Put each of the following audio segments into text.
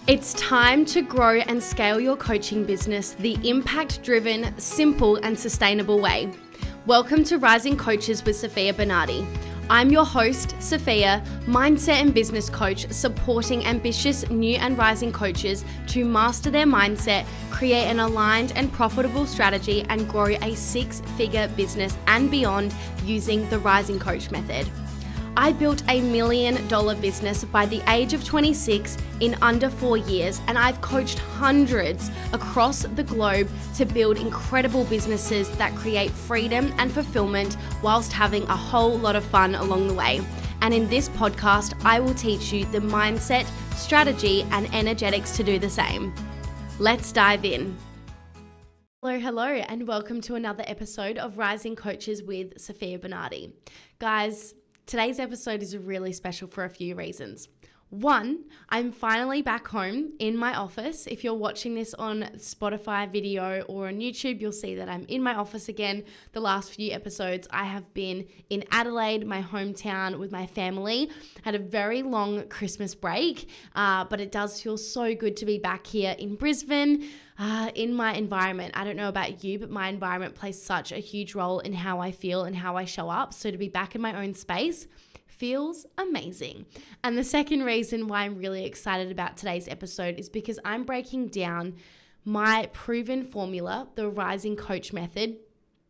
It's time to grow and scale your coaching business the impact-driven, simple and sustainable way. Welcome to Rising Coaches with Sofia Bernardi. I'm your host, Sofia, mindset and business coach, supporting ambitious new and rising coaches to master their mindset, create an aligned and profitable strategy, and grow a six-figure business and beyond using the Rising Coach method. I built $1 million business by the age of 26 in under 4 years, and I've coached hundreds across the globe to build incredible businesses that create freedom and fulfillment whilst having a whole lot of fun along the way. And in this podcast, I will teach you the mindset, strategy, and energetics to do the same. Let's dive in. Hello, and welcome to another episode of Rising Coaches with Sofia Bernardi. Guys, today's episode is really special for a few reasons. One, I'm finally back home in my office. If you're watching this on Spotify video or on YouTube, you'll see that I'm in my office again. The last few episodes, I have been in Adelaide, my hometown, with my family. Had a very long Christmas break, but it does feel so good to be back here in Brisbane. In my environment. I don't know about you, but my environment plays such a huge role in how I feel and how I show up. So to be back in my own space feels amazing. And the second reason why I'm really excited about today's episode is because I'm breaking down my proven formula, the Rising Coach method,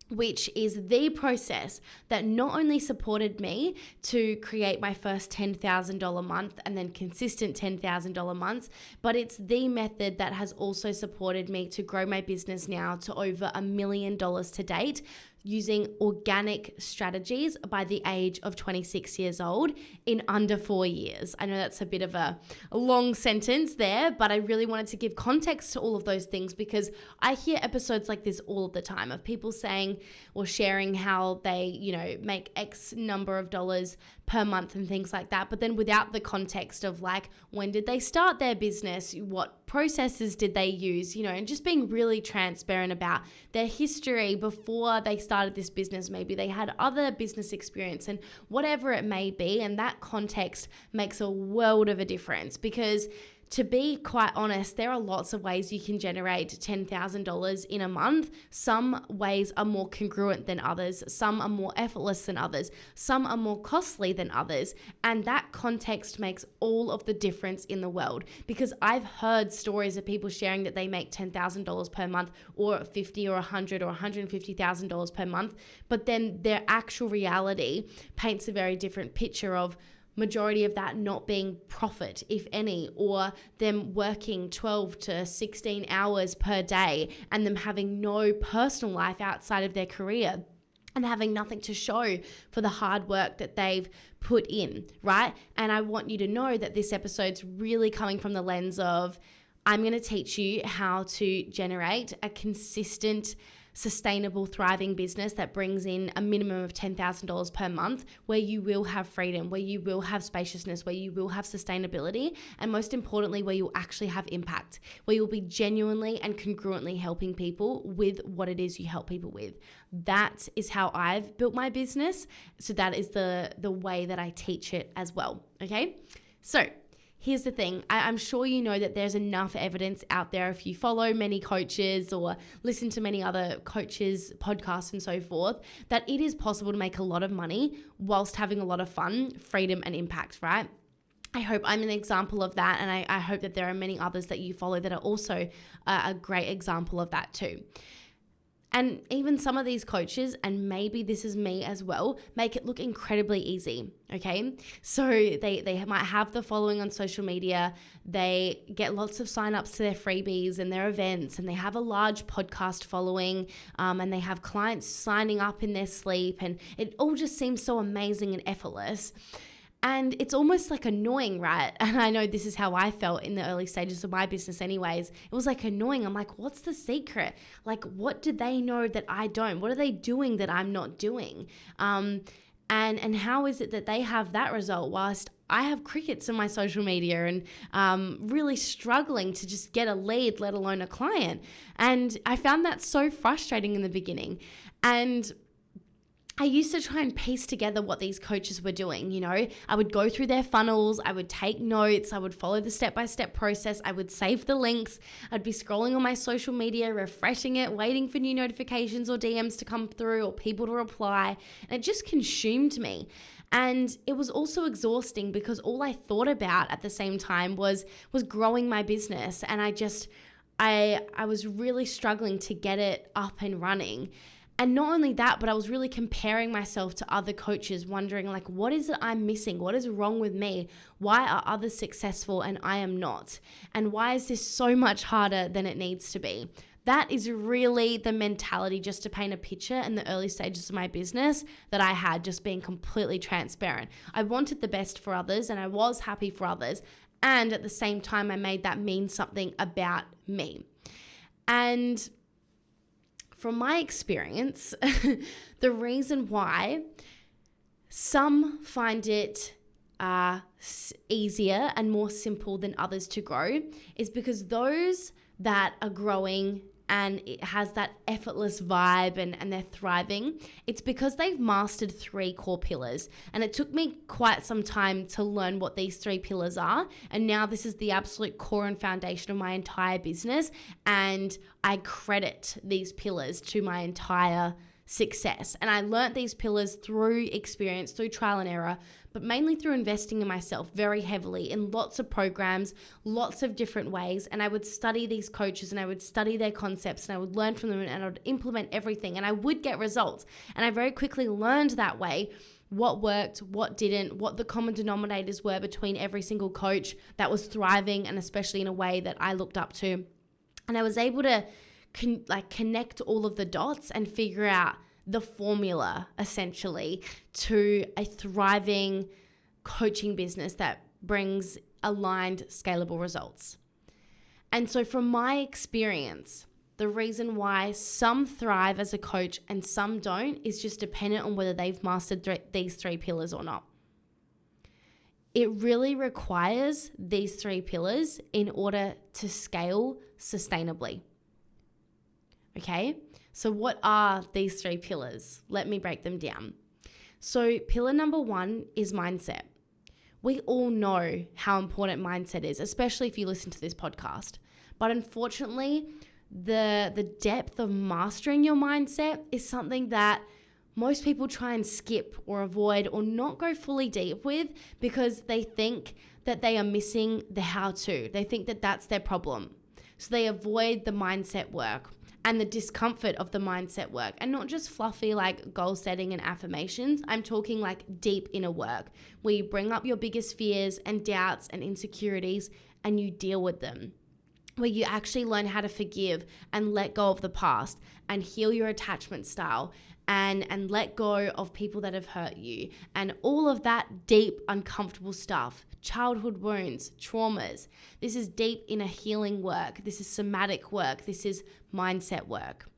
which is the process that not only supported me to create my first $10,000 month and then consistent $10,000 months, but it's the method that has also supported me to grow my business now to over $1 million to date, using organic strategies by the age of 26 years old in under 4 years. I know that's a bit of a long sentence there, but I really wanted to give context to all of those things because I hear episodes like this all the time of people saying or sharing how they, make X number of dollars per month and things like that, but then without the context of like, when did they start their business? What processes did they use? And just being really transparent about their history before they started this business. Maybe they had other business experience and whatever it may be. And that context makes a world of a difference because to be quite honest, there are lots of ways you can generate $10,000 in a month. Some ways are more congruent than others. Some are more effortless than others. Some are more costly than others. And that context makes all of the difference in the world because I've heard stories of people sharing that they make $10,000 per month or $50,000 or $100,000 or $150,000 per month. But then their actual reality paints a very different picture of majority of that not being profit, if any, or them working 12 to 16 hours per day and them having no personal life outside of their career and having nothing to show for the hard work that they've put in, right? And I want you to know that this episode's really coming from the lens of I'm going to teach you how to generate a consistent, sustainable, thriving business that brings in a minimum of $10,000 per month, where you will have freedom, where you will have spaciousness, where you will have sustainability, and most importantly, where you'll actually have impact, where you'll be genuinely and congruently helping people with what it is you help people with. That is how I've built my business. So that is the way that I teach it as well. Okay. So here's the thing. I'm sure you know that there's enough evidence out there if you follow many coaches or listen to many other coaches, podcasts and so forth, that it is possible to make a lot of money whilst having a lot of fun, freedom and impact, right? I hope I'm an example of that, and I hope that there are many others that you follow that are also a great example of that too. And even some of these coaches, and maybe this is me as well, make it look incredibly easy, okay? So they might have the following on social media, they get lots of signups to their freebies and their events, and they have a large podcast following, and they have clients signing up in their sleep, and it all just seems so amazing and effortless. And it's almost like annoying, right? And I know this is how I felt in the early stages of my business anyways. It was like annoying. I'm like, what's the secret? Like, what do they know that I don't? What are they doing that I'm not doing? And how is it that they have that result whilst I have crickets on my social media and really struggling to just get a lead, let alone a client? And I found that so frustrating in the beginning. And I used to try and piece together what these coaches were doing. I would go through their funnels, I would take notes, I would follow the step-by-step process, I would save the links, I'd be scrolling on my social media, refreshing it, waiting for new notifications or DMs to come through or people to reply. And it just consumed me. And it was also exhausting because all I thought about at the same time was growing my business. And I was really struggling to get it up and running. And not only that, but I was really comparing myself to other coaches, wondering what is it I'm missing? What is wrong with me? Why are others successful and I am not? And why is this so much harder than it needs to be? That is really the mentality, just to paint a picture, in the early stages of my business that I had, just being completely transparent. I wanted the best for others and I was happy for others. And at the same time, I made that mean something about me. And from my experience, the reason why some find it easier and more simple than others to grow is because those that are growing and it has that effortless vibe and they're thriving, it's because they've mastered 3 core pillars. And it took me quite some time to learn what these 3 pillars are. And now this is the absolute core and foundation of my entire business. And I credit these pillars to my entire success. And I learnt these pillars through experience, through trial and error, but mainly through investing in myself very heavily in lots of programs, lots of different ways. And I would study these coaches and I would study their concepts and I would learn from them and I would implement everything and I would get results. And I very quickly learned that way what worked, what didn't, what the common denominators were between every single coach that was thriving and especially in a way that I looked up to. And I was able to connect all of the dots and figure out the formula essentially to a thriving coaching business that brings aligned, scalable results. And so from my experience, the reason why some thrive as a coach and some don't is just dependent on whether they've mastered these 3 pillars or not. It really requires these 3 pillars in order to scale sustainably. Okay, so what are these 3 pillars? Let me break them down. So pillar number 1 is mindset. We all know how important mindset is, especially if you listen to this podcast. But unfortunately, the depth of mastering your mindset is something that most people try and skip or avoid or not go fully deep with because they think that they are missing the how-to. They think that that's their problem. So they avoid the mindset work and the discomfort of the mindset work, and not just fluffy like goal setting and affirmations. I'm talking like deep inner work where you bring up your biggest fears and doubts and insecurities and you deal with them, where you actually learn how to forgive and let go of the past and heal your attachment style and let go of people that have hurt you and all of that deep, uncomfortable stuff, childhood wounds, traumas. This is deep inner healing work. This is somatic work. This is mindset work.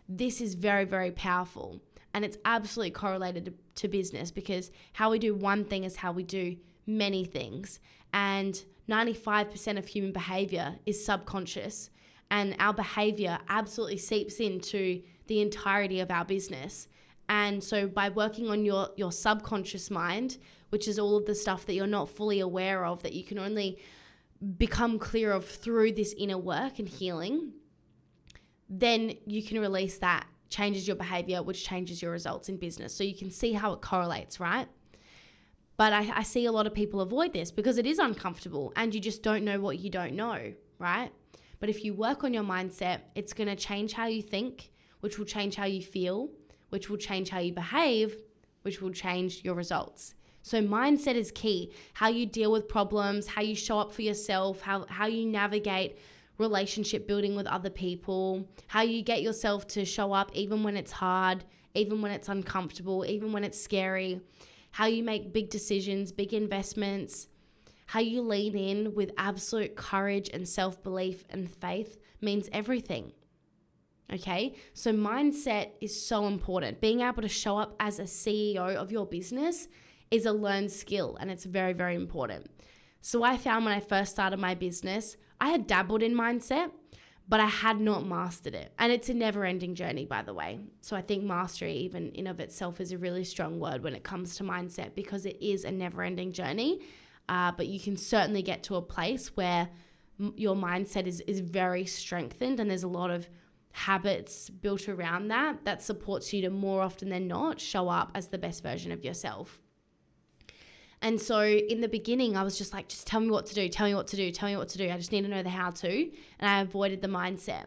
This is very, very powerful. And it's absolutely correlated to business because how we do one thing is how we do many things. And 95% of human behavior is subconscious. And our behavior absolutely seeps into the entirety of our business. And so by working on your subconscious mind, which is all of the stuff that you're not fully aware of, that you can only become clear of through this inner work and healing, then you can release that, changes your behavior, which changes your results in business. So you can see how it correlates, right? But I see a lot of people avoid this because it is uncomfortable and you just don't know what you don't know, right? But if you work on your mindset, it's going to change how you think, which will change how you feel, which will change how you behave, which will change your results. So mindset is key. How you deal with problems, how you show up for yourself, how you navigate relationship building with other people, how you get yourself to show up even when it's hard, even when it's uncomfortable, even when it's scary, how you make big decisions, big investments, how you lean in with absolute courage and self-belief and faith means everything. Okay, so mindset is so important. Being able to show up as a CEO of your business is a learned skill and it's very, very important. So I found when I first started my business, I had dabbled in mindset, but I had not mastered it. And it's a never-ending journey, by the way. So I think mastery, even in of itself, is a really strong word when it comes to mindset, because it is a never-ending journey. But you can certainly get to a place where your mindset is very strengthened, and there's a lot of habits built around that supports you to, more often than not, show up as the best version of yourself. And so in the beginning, I was just like, just tell me what to do, tell me what to do, tell me what to do. I just need to know the how to. And I avoided the mindset.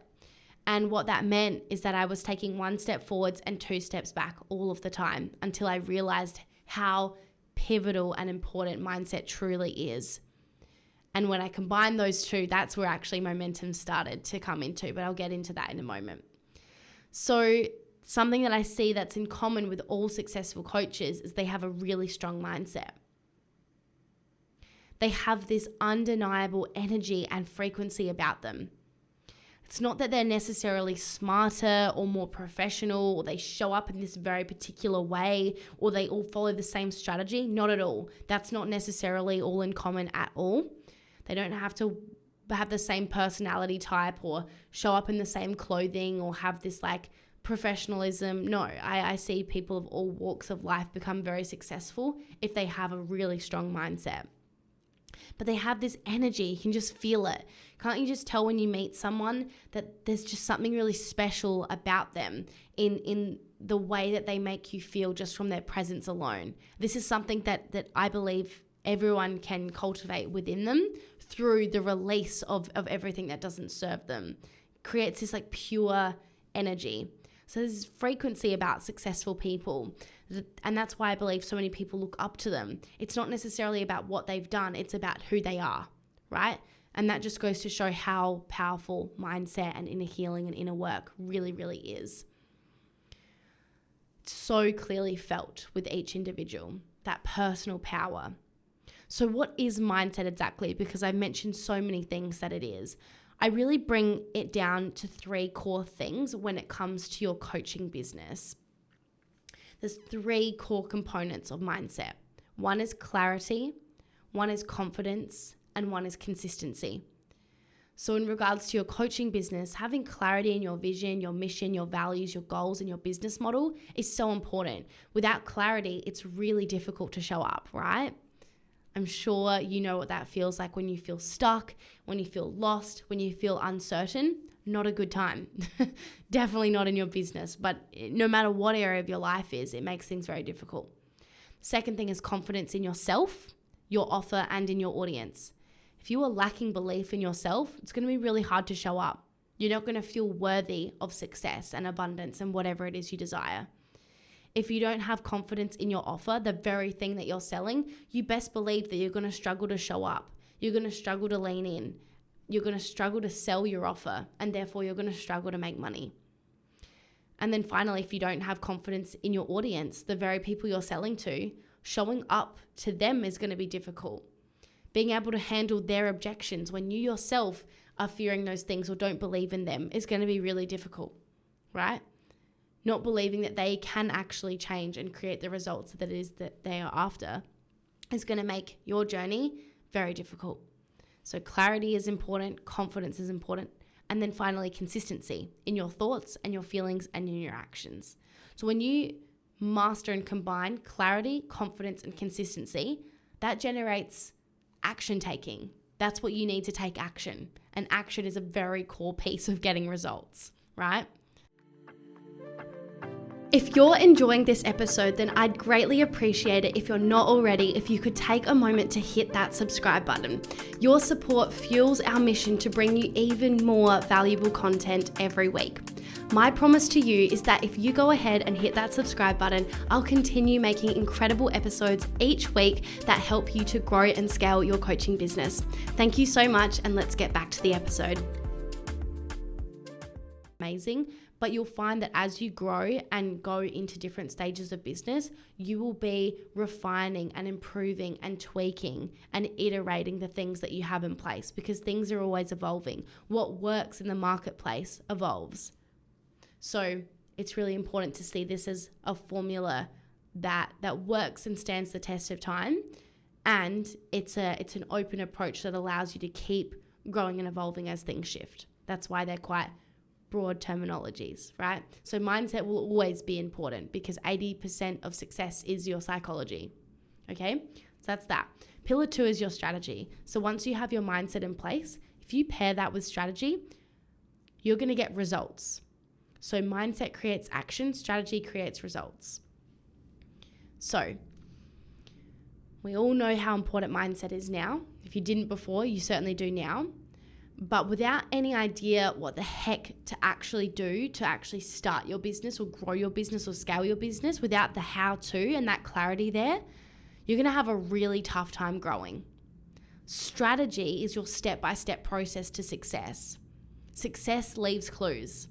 And what that meant is that I was taking 1 step forwards and 2 steps back all of the time, until I realized how pivotal and important mindset truly is. And when I combined those two, that's where actually momentum started to come into, but I'll get into that in a moment. So something that I see that's in common with all successful coaches is they have a really strong mindset. They have this undeniable energy and frequency about them. It's not that they're necessarily smarter or more professional, or they show up in this very particular way, or they all follow the same strategy. Not at all. That's not necessarily all in common at all. They don't have to have the same personality type or show up in the same clothing or have this like professionalism. No, I see people of all walks of life become very successful if they have a really strong mindset. But they have this energy, you can just feel it. Can't you just tell when you meet someone that there's just something really special about them in the way that they make you feel just from their presence alone? This is something that I believe everyone can cultivate within them through the release of everything that doesn't serve them. It creates this like pure energy. So there's frequency about successful people. And that's why I believe so many people look up to them. It's not necessarily about what they've done. It's about who they are, right? And that just goes to show how powerful mindset and inner healing and inner work really, really is. It's so clearly felt with each individual, that personal power. So what is mindset exactly? Because I've mentioned so many things that it is. I really bring it down to 3 core things when it comes to your coaching business. There's 3 core components of mindset. 1 is clarity, 1 is confidence, and 1 is consistency. So in regards to your coaching business, having clarity in your vision, your mission, your values, your goals, and your business model is so important. Without clarity, it's really difficult to show up, right? I'm sure you know what that feels like when you feel stuck, when you feel lost, when you feel uncertain. Not a good time. Definitely not in your business, but no matter what area of your life is, it makes things very difficult. Second thing is confidence in yourself, your offer, and in your audience. If you are lacking belief in yourself, it's going to be really hard to show up. You're not going to feel worthy of success and abundance and whatever it is you desire. If you don't have confidence in your offer, the very thing that you're selling, you best believe that you're going to struggle to show up. You're going to struggle to lean in. You're going to struggle to sell your offer, and therefore you're going to struggle to make money. And then finally, if you don't have confidence in your audience, the very people you're selling to, showing up to them is going to be difficult. Being able to handle their objections when you yourself are fearing those things or don't believe in them is going to be really difficult, right? Not believing that they can actually change and create the results that it is that they are after is going to make your journey very difficult. So clarity is important, confidence is important, and then finally consistency in your thoughts and your feelings and in your actions. So when you master and combine clarity, confidence, and consistency, that generates action taking. That's what you need to take action. And action is a very core piece of getting results, right? If you're enjoying this episode, then I'd greatly appreciate it if you're not already, if you could take a moment to hit that subscribe button. Your support fuels our mission to bring you even more valuable content every week. My promise to you is that if you go ahead and hit that subscribe button, I'll continue making incredible episodes each week that help you to grow and scale your coaching business. Thank you so much, and let's get back to the episode. Amazing. But you'll find that as you grow and go into different stages of business, you will be refining and improving and tweaking and iterating the things that you have in place, because things are always evolving. What works in the marketplace evolves. So it's really important to see this as a formula that works and stands the test of time. And it's an open approach that allows you to keep growing and evolving as things shift. That's why they're quite broad terminologies, right? So mindset will always be important because 80% of success is your psychology. Okay, so that's that. Pillar 2 is your strategy. So once you have your mindset in place, if you pair that with strategy, you're going to get results. So mindset creates action, strategy creates results. So we all know how important mindset is now. If you didn't before, you certainly do now. But without any idea what the heck to actually do to actually start your business or grow your business or scale your business, without the how to and that clarity there, you're going to have a really tough time growing. Strategy is your step-by-step process to success. Success leaves clues.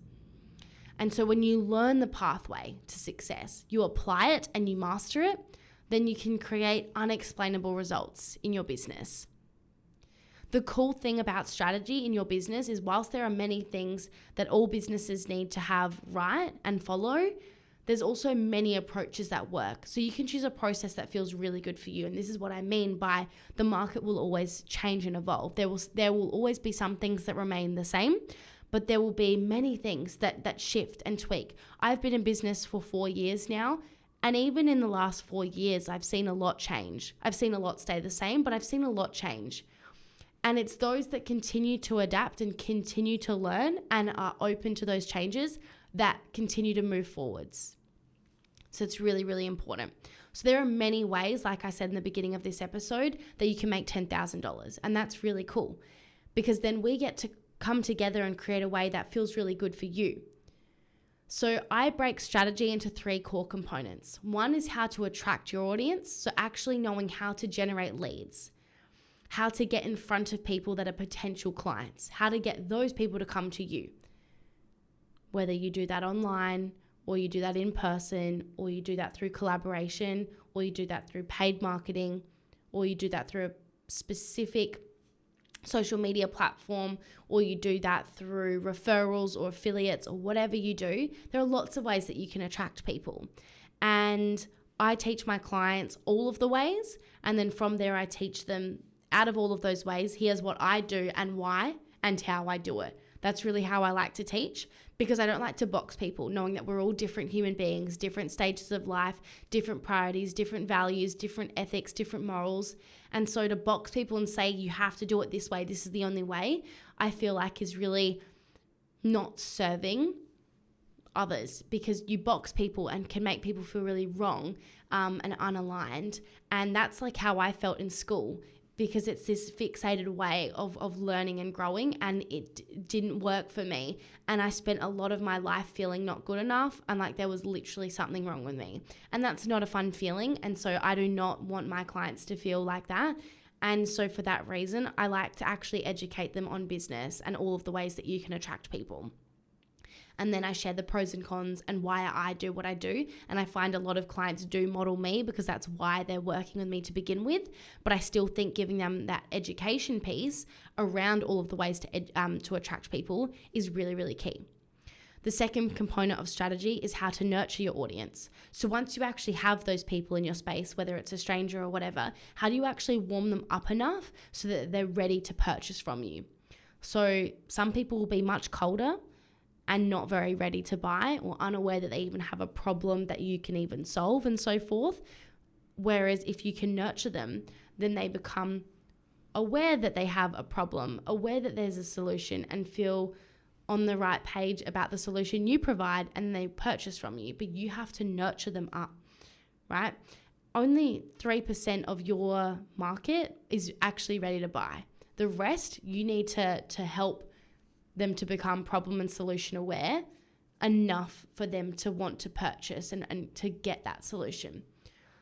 And so when you learn the pathway to success, you apply it and you master it, then you can create unexplainable results in your business. The cool thing about strategy in your business is whilst there are many things that all businesses need to have right and follow, there's also many approaches that work. So you can choose a process that feels really good for you. And this is what I mean by the market will always change and evolve. There will always be some things that remain the same, but there will be many things that shift and tweak. I've been in business for 4 years now, and even in the last 4 years, I've seen a lot change. I've seen a lot stay the same, but I've seen a lot change. And it's those that continue to adapt and continue to learn and are open to those changes that continue to move forwards. So it's really, really important. So there are many ways, like I said in the beginning of this episode, that you can make $10,000. And that's really cool because then we get to come together and create a way that feels really good for you. So I break strategy into 3 core components. One is how to attract your audience. So actually knowing how to generate leads, how to get in front of people that are potential clients, how to get those people to come to you. Whether you do that online, or you do that in person, or you do that through collaboration, or you do that through paid marketing, or you do that through a specific social media platform, or you do that through referrals or affiliates or whatever you do. There are lots of ways that you can attract people. And I teach my clients all of the ways. And then from there, I teach them out of all of those ways, here's what I do and why and how I do it. That's really how I like to teach because I don't like to box people, knowing that we're all different human beings, different stages of life, different priorities, different values, different ethics, different morals. And so to box people and say, you have to do it this way, this is the only way, I feel like is really not serving others because you box people and can make people feel really wrong and unaligned. And that's like how I felt in school, because it's this fixated way of learning and growing, and it didn't work for me. And I spent a lot of my life feeling not good enough and like there was literally something wrong with me. And that's not a fun feeling. And so I do not want my clients to feel like that. And so for that reason, I like to actually educate them on business and all of the ways that you can attract people. And then I share the pros and cons and why I do what I do. And I find a lot of clients do model me because that's why they're working with me to begin with. But I still think giving them that education piece around all of the ways to attract people is really, really key. The second component of strategy is how to nurture your audience. So once you actually have those people in your space, whether it's a stranger or whatever, how do you actually warm them up enough so that they're ready to purchase from you? So some people will be much colder and not very ready to buy or unaware that they even have a problem that you can even solve and so forth. Whereas if you can nurture them, then they become aware that they have a problem, aware that there's a solution and feel on the right page about the solution you provide and they purchase from you. But you have to nurture them up, right? Only 3% of your market is actually ready to buy. The rest, you need to help them to become problem and solution aware enough for them to want to purchase and to get that solution.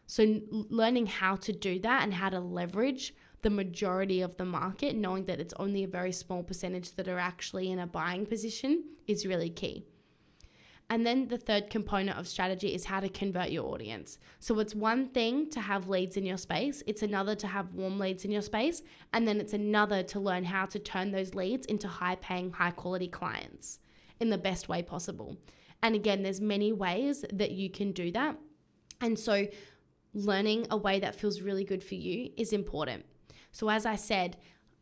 So learning how to do that and how to leverage the majority of the market, knowing that it's only a very small percentage that are actually in a buying position, is really key. And then the third component of strategy is how to convert your audience. So it's one thing to have leads in your space. It's another to have warm leads in your space. And then it's another to learn how to turn those leads into high-paying, high-quality clients in the best way possible. And again, there's many ways that you can do that. And so learning a way that feels really good for you is important. So as I said,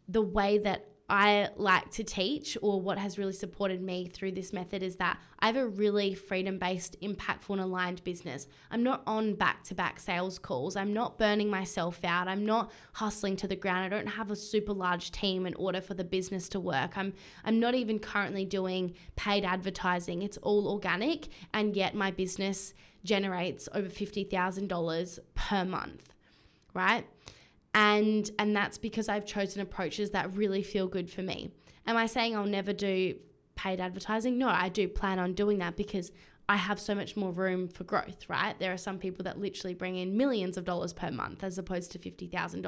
the way that I like to teach, or what has really supported me through this method, is that I have a really freedom-based, impactful and aligned business. I'm not on back-to-back sales calls. I'm not burning myself out. I'm not hustling to the ground. I don't have a super large team in order for the business to work. I'm not even currently doing paid advertising. It's all organic, and yet my business generates over $50,000 per month, right? And that's because I've chosen approaches that really feel good for me. Am I saying I'll never do paid advertising? No, I do plan on doing that because I have so much more room for growth, right? There are some people that literally bring in millions of dollars per month as opposed to $50,000.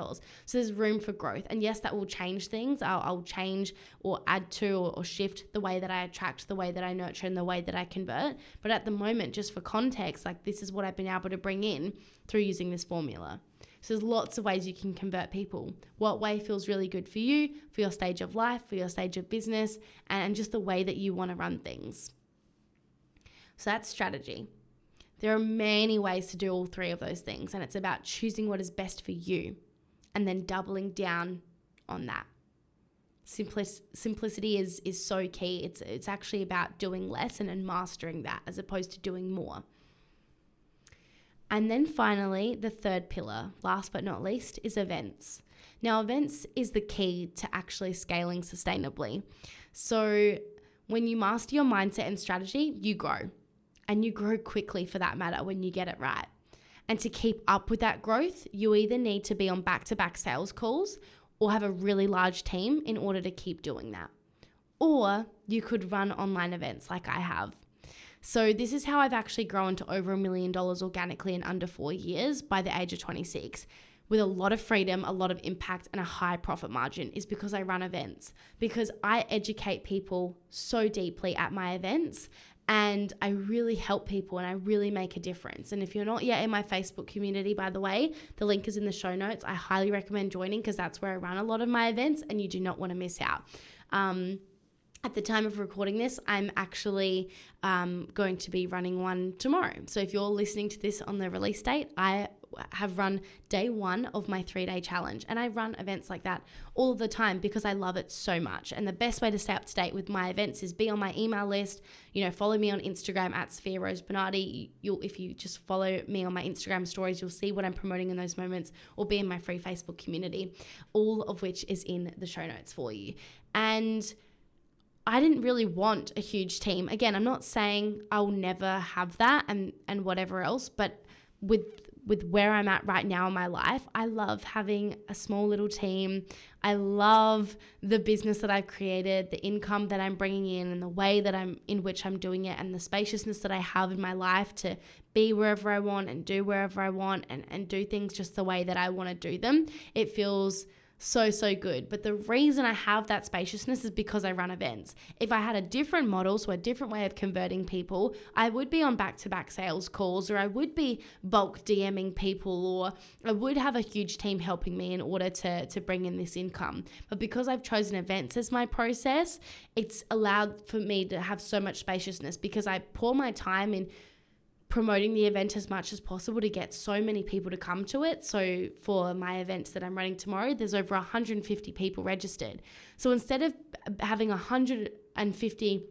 So there's room for growth. And yes, that will change things. I'll change or add to or shift the way that I attract, the way that I nurture, and the way that I convert. But at the moment, just for context, like this is what I've been able to bring in through using this formula. So there's lots of ways you can convert people. What way feels really good for you, for your stage of life, for your stage of business, and just the way that you want to run things. So that's strategy. There are many ways to do all three of those things, and it's about choosing what is best for you and then doubling down on that. Simplicity is so key. It's actually about doing less and mastering that as opposed to doing more. And then finally, the third pillar, last but not least, is events. Now, events is the key to actually scaling sustainably. So when you master your mindset and strategy, you grow. And you grow quickly, for that matter, when you get it right. And to keep up with that growth, you either need to be on back-to-back sales calls or have a really large team in order to keep doing that. Or you could run online events like I have. So this is how I've actually grown to over $1 million organically in under 4 years by the age of 26. With a lot of freedom, a lot of impact, and a high profit margin, is because I run events, because I educate people so deeply at my events, and I really help people and I really make a difference. And if you're not yet in my Facebook community, by the way, the link is in the show notes. I highly recommend joining because that's where I run a lot of my events and you do not want to miss out. At the time of recording this, I'm actually going to be running one tomorrow. So if you're listening to this on the release date, I have run day 1 of my 3-day challenge. And I run events like that all of the time because I love it so much. And the best way to stay up to date with my events is be on my email list. Follow me on Instagram at Sofia Bernardi. If you just follow me on my Instagram stories, you'll see what I'm promoting in those moments, or be in my free Facebook community, all of which is in the show notes for you. And I didn't really want a huge team. Again, I'm not saying I'll never have that and whatever else, but with where I'm at right now in my life, I love having a small little team. I love the business that I've created, the income that I'm bringing in, and the way that in which I'm doing it, and the spaciousness that I have in my life to be wherever I want and do wherever I want and do things just the way that I want to do them. It feels so good. But the reason I have that spaciousness is because I run events. If I had a different model, so a different way of converting people, I would be on back-to-back sales calls, or I would be bulk DMing people, or I would have a huge team helping me in order to bring in this income. But because I've chosen events as my process, it's allowed for me to have so much spaciousness because I pour my time in promoting the event as much as possible to get so many people to come to it. So for my events that I'm running tomorrow, there's over 150 people registered. So instead of having 150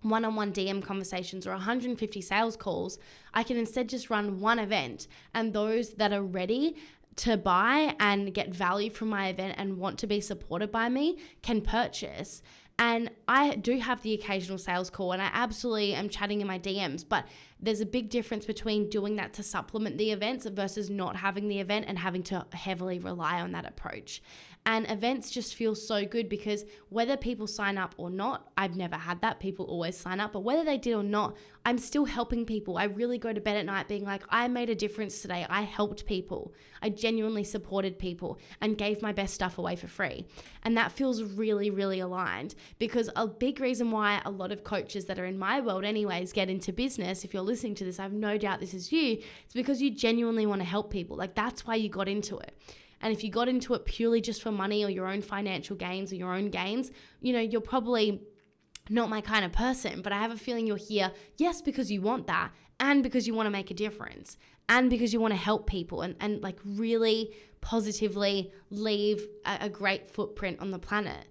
one-on-one DM conversations or 150 sales calls, I can instead just run one event, and those that are ready to buy and get value from my event and want to be supported by me can purchase. And I do have the occasional sales call, and I absolutely am chatting in my DMs, but there's a big difference between doing that to supplement the events versus not having the event and having to heavily rely on that approach. And events just feel so good because whether people sign up or not, I've never had that. People always sign up, but whether they did or not, I'm still helping people. I really go to bed at night being like, I made a difference today. I helped people. I genuinely supported people and gave my best stuff away for free. And that feels really, really aligned, because a big reason why a lot of coaches that are in my world anyways get into business, if you're listening to this, I have no doubt this is you, it's because you genuinely want to help people. Like, that's why you got into it. And if you got into it purely just for money or your own financial gains or your own gains, you're probably not my kind of person. But I have a feeling you're here, yes, because you want that, and because you want to make a difference, and because you want to help people and like really positively leave a great footprint on the planet.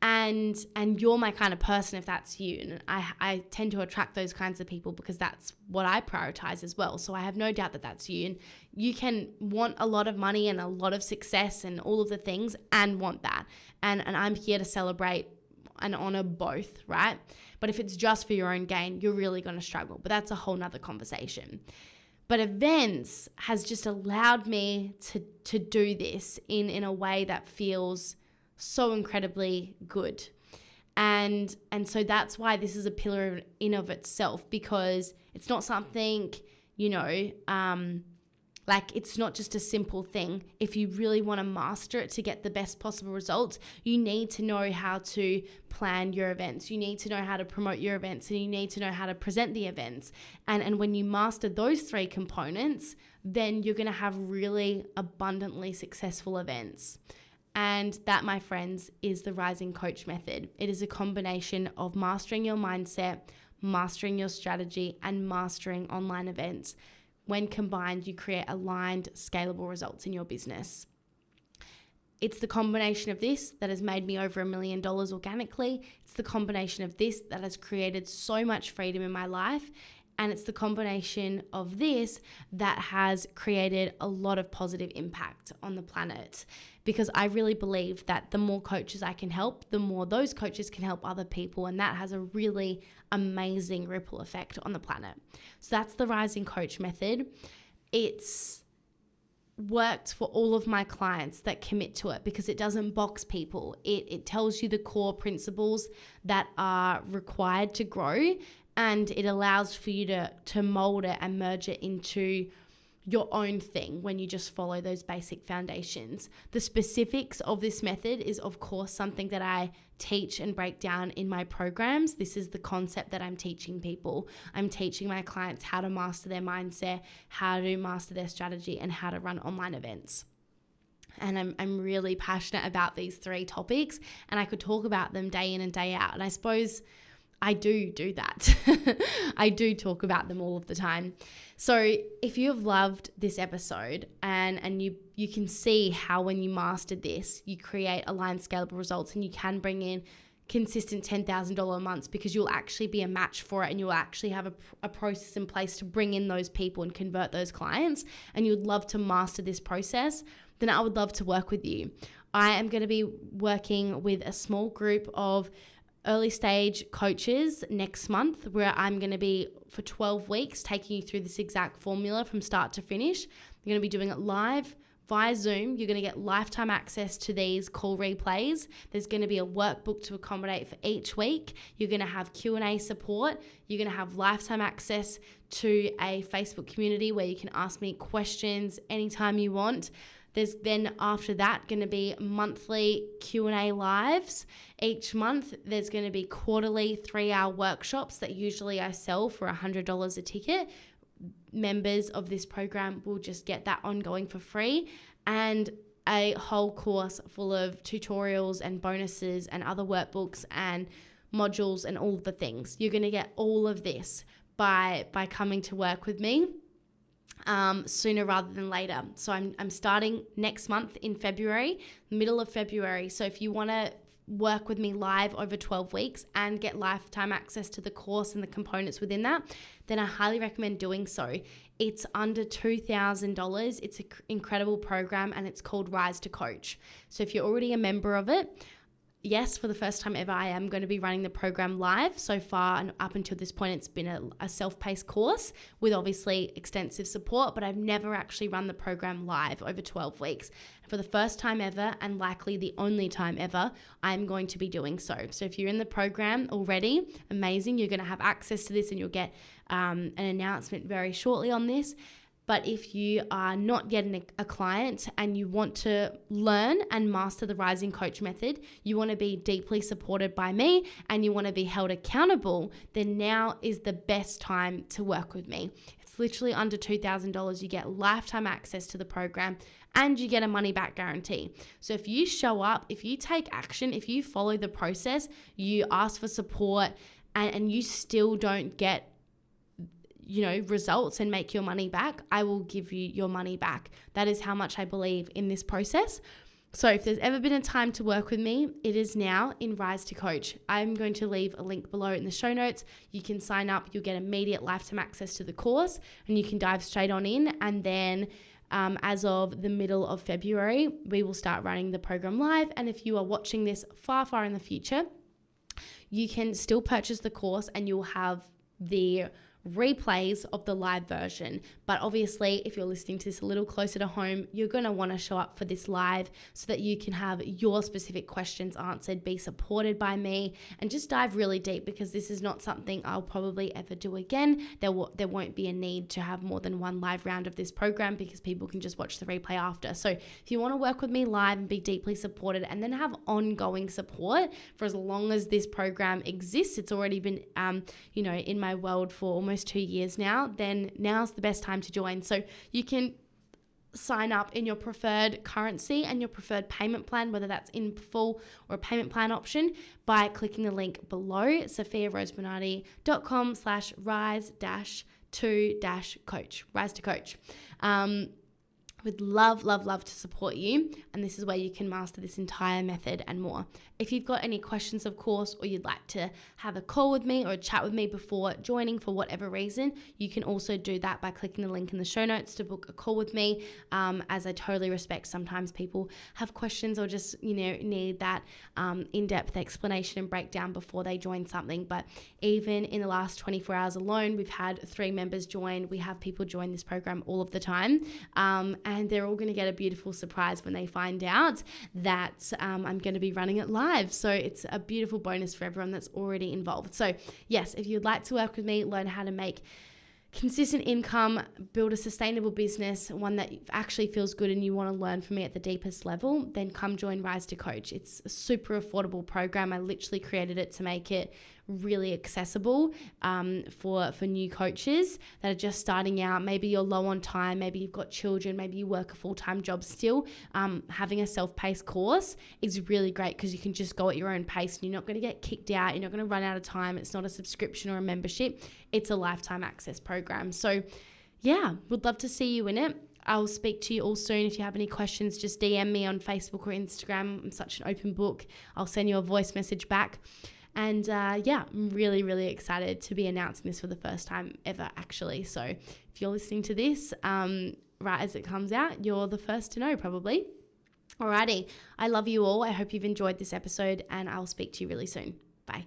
and you're my kind of person if that's you. And I tend to attract those kinds of people because that's what I prioritize as well. So I have no doubt that that's you. And you can want a lot of money and a lot of success and all of the things and want that. And I'm here to celebrate and honor both, right? But if it's just for your own gain, you're really going to struggle. But that's a whole nother conversation. But events has just allowed me to do this in a way that feels so incredibly good. And so that's why this is a pillar in of itself, because it's not something, like it's not just a simple thing. If you really want to master it to get the best possible results, you need to know how to plan your events. You need to know how to promote your events, and you need to know how to present the events. And when you master those three components, then you're going to have really abundantly successful events. And that, my friends, is the Rising Coach method. It is a combination of mastering your mindset, mastering your strategy, and mastering online events. When combined, you create aligned, scalable results in your business. It's the combination of this that has made me over $1 million organically. It's the combination of this that has created so much freedom in my life. And it's the combination of this that has created a lot of positive impact on the planet. Because I really believe that the more coaches I can help, the more those coaches can help other people. And that has a really amazing ripple effect on the planet. So that's the Rising Coach method. It's worked for all of my clients that commit to it because it doesn't box people. It tells you the core principles that are required to grow. And it allows for you to mold it and merge it into your own thing when you just follow those basic foundations. The specifics of this method is, of course, something that I teach and break down in my programs. This is the concept that I'm teaching people. I'm teaching my clients how to master their mindset, how to master their strategy, and how to run online events. And I'm really passionate about these three topics, and I could talk about them day in and day out. And I suppose I do that. I do talk about them all of the time. So if you have loved this episode and you can see how when you master this, you create aligned, scalable results, and you can bring in consistent $10,000 a month because you'll actually be a match for it, and you'll actually have a process in place to bring in those people and convert those clients, and you'd love to master this process, then I would love to work with you. I am going to be working with a small group of early stage coaches next month, where I'm going to be for 12 weeks taking you through this exact formula from start to finish. You're going to be doing it live via Zoom. You're going to get lifetime access to these call replays. There's going to be a workbook to accommodate for each week. You're going to have Q&A support. You're going to have lifetime access to a Facebook community where you can ask me questions anytime you want. There's then after that going to be monthly Q&A lives. Each month there's going to be quarterly 3-hour workshops that usually I sell for $100 a ticket. Members of this program will just get that ongoing for free, and a whole course full of tutorials and bonuses and other workbooks and modules and all the things. You're going to get all of this by coming to work with me. Sooner rather than later. So I'm starting next month in February, middle of February. So if you want to work with me live over 12 weeks and get lifetime access to the course and the components within that, then I highly recommend doing so. It's under $2,000. It's an incredible program, and it's called Rise to Coach. So if you're already a member of it, yes, for the first time ever, I am going to be running the program live. So far and up until this point, it's been a self-paced course with obviously extensive support, but I've never actually run the program live over 12 weeks. And for the first time ever, and likely the only time ever, I'm going to be doing so. So if you're in the program already, amazing. You're going to have access to this, and you'll get an announcement very shortly on this. But if you are not yet a client and you want to learn and master the Rising Coach method, you want to be deeply supported by me, and you want to be held accountable, then now is the best time to work with me. It's literally under $2,000. You get lifetime access to the program, and you get a money back guarantee. So if you show up, if you take action, if you follow the process, you ask for support, and you still don't get results and make your money back, I will give you your money back. That is how much I believe in this process. So if there's ever been a time to work with me, it is now in Rise to Coach. I'm going to leave a link below in the show notes. You can sign up, you'll get immediate lifetime access to the course, and you can dive straight on in. And then as of the middle of February, we will start running the program live. And if you are watching this far, far in the future, you can still purchase the course and you'll have the replays of the live version. But obviously, if you're listening to this a little closer to home, you're going to want to show up for this live so that you can have your specific questions answered, be supported by me, and just dive really deep, because this is not something I'll probably ever do again. There won't be a need to have more than one live round of this program, because people can just watch the replay after. So if you want to work with me live and be deeply supported and then have ongoing support for as long as this program exists, it's already been in my world for almost 2 years now, then now's the best time to join. So you can sign up in your preferred currency and your preferred payment plan, whether that's in full or a payment plan option, by clicking the link below, sofiarosebernardi.com/rise-to-coach, rise to coach. Would love to support you. And this is where you can master this entire method and more. If you've got any questions, of course, or you'd like to have a call with me or a chat with me before joining for whatever reason, you can also do that by clicking the link in the show notes to book a call with me. As I totally respect, sometimes people have questions or just, need that in-depth explanation and breakdown before they join something. But even in the last 24 hours alone, we've had 3 members join. We have people join this program all of the time. And they're all going to get a beautiful surprise when they find out that I'm going to be running it live. So it's a beautiful bonus for everyone that's already involved. So yes, if you'd like to work with me, learn how to make consistent income, build a sustainable business, one that actually feels good, and you want to learn from me at the deepest level, then come join Rise to Coach. It's a super affordable program. I literally created it to make it really accessible for new coaches that are just starting out. Maybe you're low on time, maybe you've got children, maybe you work a full-time job still. Having a self-paced course is really great because you can just go at your own pace and you're not going to get kicked out, you're not going to run out of time. It's not a subscription or a membership, it's a lifetime access program. So yeah, would love to see you in it. I'll speak to you all soon. If you have any questions, just DM me on Facebook or Instagram. I'm such an open book. I'll send you a voice message back. And I'm really, really excited to be announcing this for the first time ever, actually. So if you're listening to this right as it comes out, you're the first to know probably. Alrighty, I love you all. I hope you've enjoyed this episode, and I'll speak to you really soon. Bye.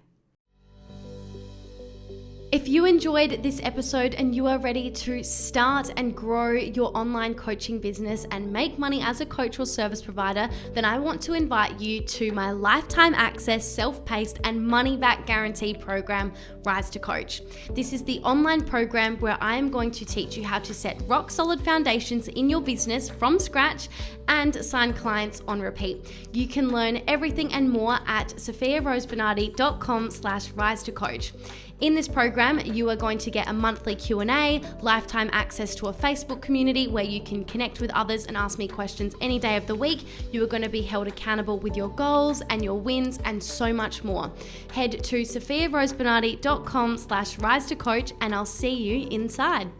If you enjoyed this episode and you are ready to start and grow your online coaching business and make money as a coach or service provider, then I want to invite you to my lifetime access, self-paced and money-back guaranteed program, Rise to Coach. This is the online program where I am going to teach you how to set rock-solid foundations in your business from scratch and sign clients on repeat. You can learn everything and more at sofiarosebernardi.com/rise to coach. In this program, you are going to get a monthly Q&A, lifetime access to a Facebook community where you can connect with others and ask me questions any day of the week. You are going to be held accountable with your goals and your wins and so much more. Head to sofiarosebernardi.com/rise to coach and I'll see you inside.